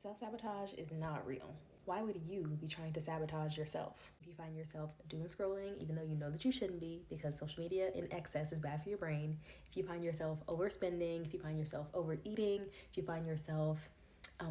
Self-sabotage is not real. Why would you be trying to sabotage yourself? If you find yourself doom scrolling, even though you know that you shouldn't be because social media in excess is bad for your brain, if you find yourself overspending, if you find yourself overeating, if you find yourself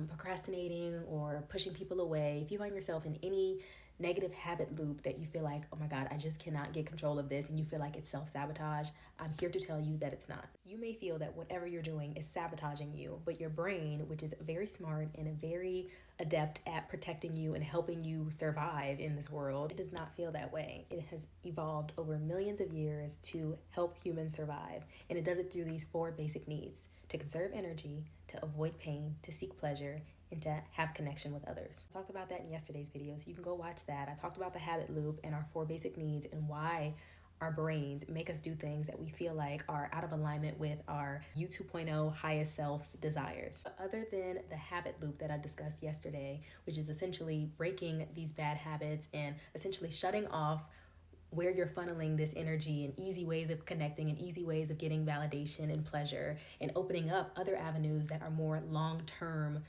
procrastinating or pushing people away, if you find yourself in any negative habit loop that you feel like, oh my God, I just cannot get control of this, and you feel like it's self-sabotage, I'm here to tell you that it's not. You may feel that whatever you're doing is sabotaging you, but your brain, which is very smart and very adept at protecting you and helping you survive in this world, it does not feel that way. It has evolved over millions of years to help humans survive, and it does it through these 4 basic needs: to conserve energy, to avoid pain, to seek pleasure, and to have connection with others. I talked about that in yesterday's video, so you can go watch that. I talked about the habit loop and our 4 basic needs and why our brains make us do things that we feel like are out of alignment with our U 2.0 highest self's desires. But other than the habit loop that I discussed yesterday, which is essentially breaking these bad habits and essentially shutting off where you're funneling this energy and easy ways of connecting and easy ways of getting validation and pleasure, and opening up other avenues that are more long-term,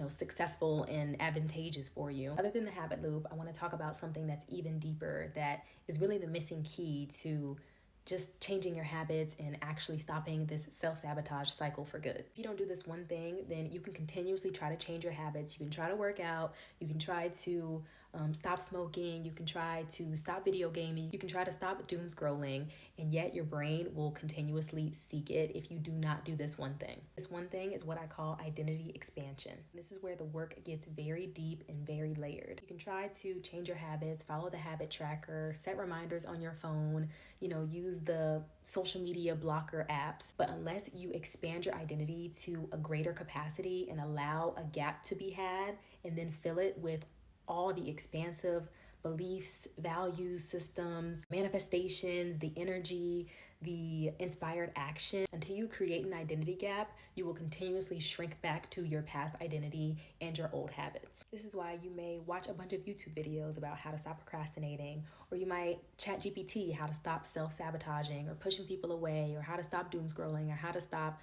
successful and advantageous for you. Other than the habit loop, I want to talk about something that's even deeper, that is really the missing key to just changing your habits and actually stopping this self-sabotage cycle for good. If you don't do this one thing, then you can continuously try to change your habits. You can try to work out, you can try to stop smoking, you can try to stop video gaming, you can try to stop doom scrolling, and yet your brain will continuously seek it if you do not do this one thing. This one thing is what I call identity expansion. This is where the work gets very deep and very layered. You can try to change your habits, follow the habit tracker, set reminders on your phone, use the social media blocker apps, but unless you expand your identity to a greater capacity and allow a gap to be had and then fill it with all the expansive beliefs, values, systems, manifestations, the energy, the inspired action, until you create an identity gap, you will continuously shrink back to your past identity and your old habits. This is why you may watch a bunch of YouTube videos about how to stop procrastinating, or you might chat GPT how to stop self-sabotaging or pushing people away, or how to stop doom scrolling, or how to stop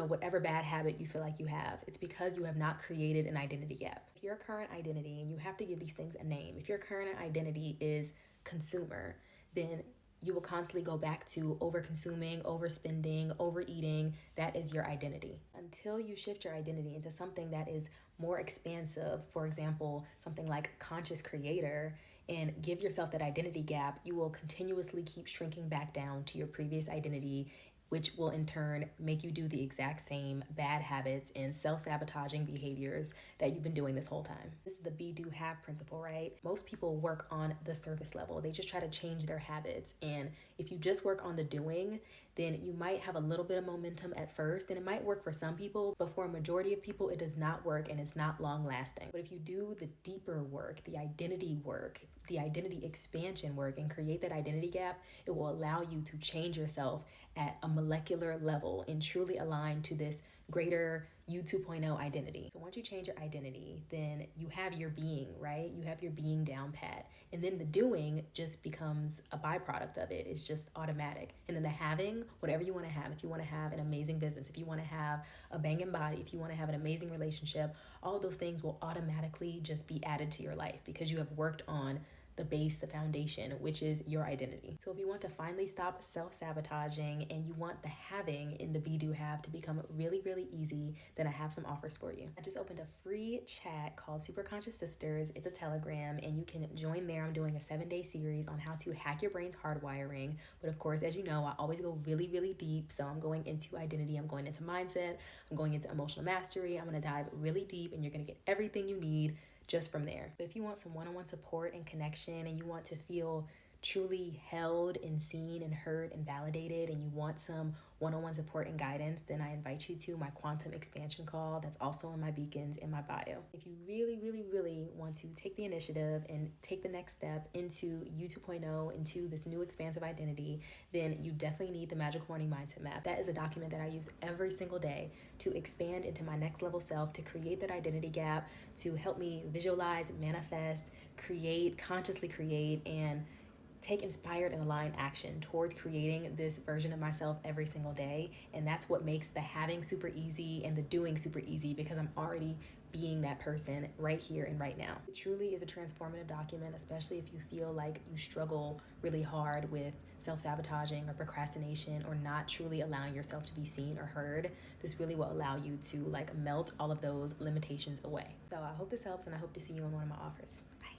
whatever bad habit you feel like you have. It's because you have not created an identity gap. If your current identity, and you have to give these things a name, if your current identity is consumer, then you will constantly go back to over-consuming, overspending, overeating. That is your identity. Until you shift your identity into something that is more expansive, for example, something like conscious creator, and give yourself that identity gap, you will continuously keep shrinking back down to your previous identity, which will in turn make you do the exact same bad habits and self-sabotaging behaviors that you've been doing this whole time. This is the be, do, have principle, right? Most people work on the surface level. They just try to change their habits. And if you just work on the doing, then you might have a little bit of momentum at first, and it might work for some people, but for a majority of people, it does not work and it's not long lasting. But if you do the deeper work, the identity expansion work, and create that identity gap, it will allow you to change yourself at a molecular level and truly align to this greater U 2.0 identity. So once you change your identity, then you have your being, right? You have your being down pat. And then the doing just becomes a byproduct of it. It's just automatic. And then the having, whatever you want to have, if you want to have an amazing business, if you want to have a banging body, if you want to have an amazing relationship, all of those things will automatically just be added to your life because you have worked on the base, the foundation, which is your identity. So if you want to finally stop self-sabotaging and you want the having in the be, do, have to become really, really easy, then I have some offers for you. I just opened a free chat called Super Conscious Sisters. It's a Telegram, and you can join there. I'm doing a 7-day series on how to hack your brain's hardwiring. But of course, as you know, I always go really, really deep. So I'm going into identity, I'm going into mindset, I'm going into emotional mastery. I'm going to dive really deep, and you're going to get everything you need just from there. But if you want some one-on-one support and connection, and you want to feel truly held and seen and heard and validated, and you want some one-on-one support and guidance, then I invite you to my quantum expansion call that's also in my beacons in my bio. If you really, really, really want to take the initiative and take the next step into U 2.0, into this new expansive identity, then you definitely need the Magical Morning Mindset Map. That is a document that I use every single day to expand into my next level self, to create that identity gap, to help me visualize, manifest, create, consciously create, and take inspired and aligned action towards creating this version of myself every single day. And that's what makes the having super easy and the doing super easy, because I'm already being that person right here and right now. It truly is a transformative document, especially if you feel like you struggle really hard with self-sabotaging or procrastination or not truly allowing yourself to be seen or heard. This really will allow you to like melt all of those limitations away. So I hope this helps, and I hope to see you on one of my offers. Bye.